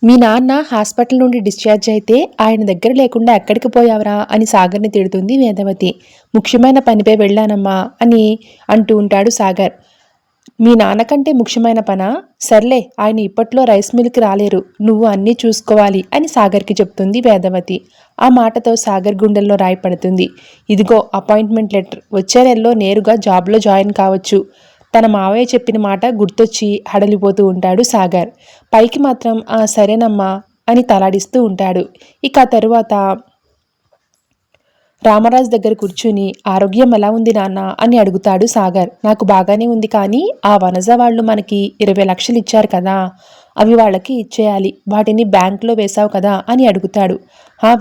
మీ నాన్న హాస్పిటల్ నుండి డిశ్చార్జ్ అయితే ఆయన దగ్గర లేకుండా ఎక్కడికి పోయావరా అని సాగర్ని తిడుతుంది వేదవతి. ముఖ్యమైన పనిపై వెళ్ళానమ్మా అని అంటూ ఉంటాడు సాగర్. మీ నాన్నకంటే ముఖ్యమైన పనా? సర్లే, ఆయన ఇప్పట్లో రైస్ మిల్కి రాలేరు, నువ్వు అన్నీ చూసుకోవాలి అని సాగర్కి చెప్తుంది వేదవతి. ఆ మాటతో సాగర్ గుండెల్లో రాయి పడుతుంది. ఇదిగో అపాయింట్మెంట్ లెటర్, వచ్చే నెలలో నేరుగా జాబ్లో జాయిన్ కావచ్చు. తన మావయ్య చెప్పిన మాట గుర్తొచ్చి హడలిపోతూ ఉంటాడు సాగర్. పైకి మాత్రం ఆ సరేనమ్మా అని తలాడిస్తూ ఉంటాడు. ఇక తరువాత రామరాజు దగ్గర కూర్చుని ఆరోగ్యం ఎలా ఉంది నాన్న అని అడుగుతాడు సాగర్. నాకు బాగానే ఉంది, కానీ ఆ వనజ వాళ్ళు మనకి 20 లక్షలు ఇచ్చారు కదా, అవి వాళ్ళకి ఇచ్చేయాలి. వాటిని బ్యాంకులో వేశావు కదా అని అడుగుతాడు.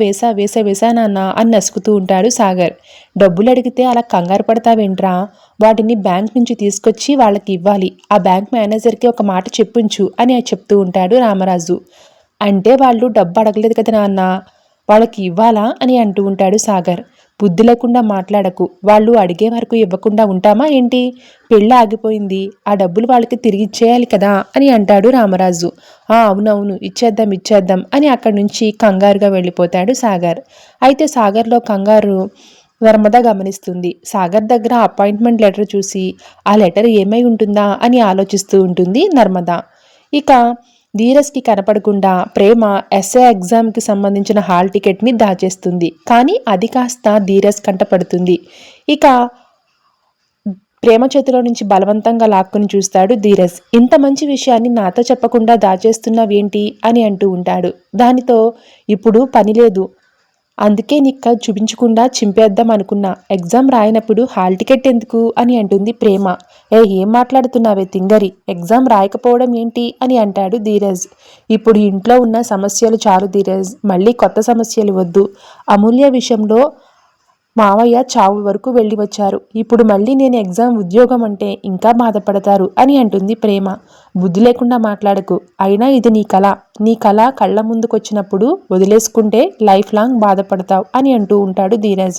వేసా నాన్న అని నసుకుతూ ఉంటాడు సాగర్. డబ్బులు అడిగితే అలా కంగారు పడతావేంట్రా? వాటిని బ్యాంక్ నుంచి తీసుకొచ్చి వాళ్ళకి ఇవ్వాలి. ఆ బ్యాంక్ మేనేజర్కి ఒక మాట చెప్పుంచు అని చెప్తూ ఉంటాడు రామరాజు. అంటే వాళ్ళు డబ్బు అడగలేదు కదా నాన్న, వాళ్ళకి ఇవ్వాలా అని అంటూ ఉంటాడు సాగర్. బుద్ధి లేకుండా మాట్లాడకు, వాళ్ళు అడిగే వరకు ఇవ్వకుండా ఉంటామా ఏంటి? పెళ్ళి ఆగిపోయింది, ఆ డబ్బులు వాళ్ళకి తిరిగి ఇచ్చేయాలి కదా అని అంటాడు రామరాజు. అవునవును, ఇచ్చేద్దాం అని అక్కడి నుంచి కంగారుగా వెళ్ళిపోతాడు సాగర్. అయితే సాగర్లో కంగారు నర్మద గమనిస్తుంది. సాగర్ దగ్గర అపాయింట్మెంట్ లెటర్ చూసి ఆ లెటర్ ఏమై ఉంటుందా అని ఆలోచిస్తూ ఉంటుంది నర్మద. ఇక ధీరజ్కి కనపడకుండా ప్రేమ ఎస్ఏ ఎగ్జామ్కి సంబంధించిన హాల్ టికెట్ని దాచేస్తుంది. కానీ అది కాస్త ధీరజ్ కంటపడుతుంది. ఇక ప్రేమ చేతిలో నుంచి బలవంతంగా లాక్కుని చూస్తాడు ధీరజ్. ఇంత మంచి విషయాన్ని నాతో చెప్పకుండా దాచేస్తున్నావేంటి అని అంటూ ఉంటాడు. దానితో ఇప్పుడు పని లేదు, అందుకే నీకు చూపించకుండా చింపేద్దాం అనుకున్నా. ఎగ్జామ్ రాయనప్పుడు హాల్ టికెట్ ఎందుకు అని అంటుంది ప్రేమ. ఏం మాట్లాడుతున్నావే తింగరి, ఎగ్జామ్ రాయకపోవడం ఏంటి అని అంటాడు ధీరజ్. ఇప్పుడు ఇంట్లో ఉన్న సమస్యలు చాలు ధీరజ్, మళ్ళీ కొత్త సమస్యలు వద్దు. అమూల్య విషయంలో మావయ్య చావు వరకు వెళ్ళి వచ్చారు, ఇప్పుడు మళ్ళీ నేను ఎగ్జామ్ ఉద్యోగం అంటే ఇంకా బాధపడతారు అని అంటుంది ప్రేమ. బుద్ధి లేకుండా మాట్లాడకు, అయినా ఇది నీ కళ కళ్ళ ముందుకొచ్చినప్పుడు వదిలేసుకుంటే లైఫ్ లాంగ్ బాధపడతావు అని అంటూ ఉంటాడు ధీరజ్.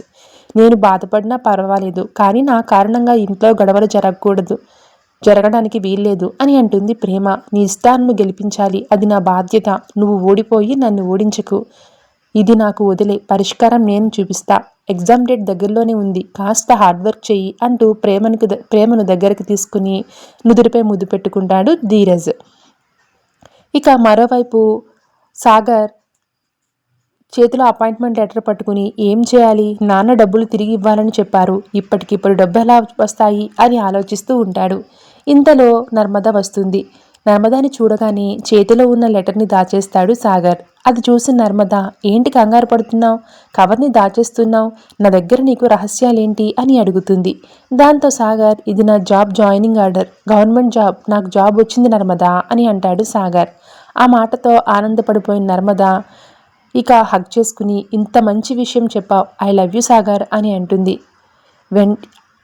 నేను బాధపడినా పర్వాలేదు, కానీ నా కారణంగా ఇంట్లో గొడవలు జరగడానికి వీల్లేదు అని అంటుంది ప్రేమ. నీ ఇష్టాలను గెలిపించాలి, అది నా బాధ్యత. నువ్వు ఓడిపోయి నన్ను ఓడించకు, ఇది నాకు వదిలే, పరిష్కారం నేను చూపిస్తా. ఎగ్జామ్ డేట్ దగ్గరలోనే ఉంది, కాస్త హార్డ్ వర్క్ చెయ్యి అంటూ ప్రేమను దగ్గరికి తీసుకుని నుదురుపై ముద్దు పెట్టుకుంటాడు ధీరజ్. ఇక మరోవైపు సాగర్ చేతిలో అపాయింట్మెంట్ లెటర్ పట్టుకుని ఏం చేయాలి, నాన్న డబ్బులు తిరిగి ఇవ్వాలని చెప్పారు, ఇప్పటికిప్పుడు డబ్బు ఎలా వస్తాయి అని ఆలోచిస్తూ ఉంటాడు. ఇంతలో నర్మద వస్తుంది. నర్మదాని చూడగానే చేతిలో ఉన్న లెటర్ని దాచేస్తాడు సాగర్. అది చూసి నర్మద, ఏంటి కంగారు పడుతున్నావు, కవర్ని దాచేస్తున్నావు, నా దగ్గర నీకు రహస్యాలేంటి అని అడుగుతుంది. దాంతో సాగర్, ఇది నా job joining order, government job, నాకు జాబ్ వచ్చింది నర్మద అని అంటాడు సాగర్. ఆ మాటతో ఆనందపడిపోయిన నర్మద ఇక హగ్ చేసుకుని, ఇంత మంచి విషయం చెప్పావు, ఐ లవ్ యూ సాగర్ అని అంటుంది.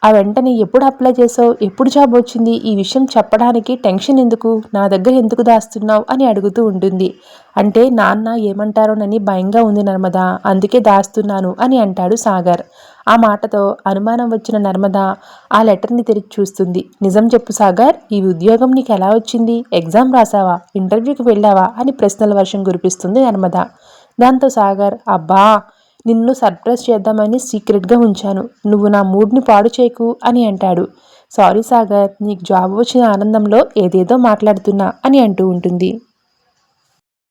వెంటనే ఎప్పుడు అప్లై చేసావు, ఎప్పుడు జాబ్ వచ్చింది, ఈ విషయం చెప్పడానికి టెన్షన్ ఎందుకు, నా దగ్గర ఎందుకు దాస్తున్నావు అని అడుగుతూ ఉంటుంది. అంటే నాన్న ఏమంటారోనని భయంగా ఉంది నర్మద, అందుకే దాస్తున్నాను అని అంటాడు సాగర్. ఆ మాటతో అనుమానం వచ్చిన నర్మద ఆ లెటర్ని తెరిచి చూస్తుంది. నిజం చెప్పు సాగర్, ఈ ఉద్యోగం నీకు ఎలా వచ్చింది, ఎగ్జామ్ రాసావా, ఇంటర్వ్యూకి వెళ్ళావా అని ప్రశ్నల వర్షం కురిపిస్తుంది నర్మద. దాంతో సాగర్, అబ్బా, నిన్ను సర్ప్రైజ్ చేద్దామని సీక్రెట్గా ఉంచాను, నువ్వు నా మూడ్ని పాడు చేయకు అని అంటాడు. సారీ సాగర్, నీకు జాబ్ వచ్చిన ఆనందంలో ఏదేదో మాట్లాడుతున్నా అని అంటూ ఉంటుంది.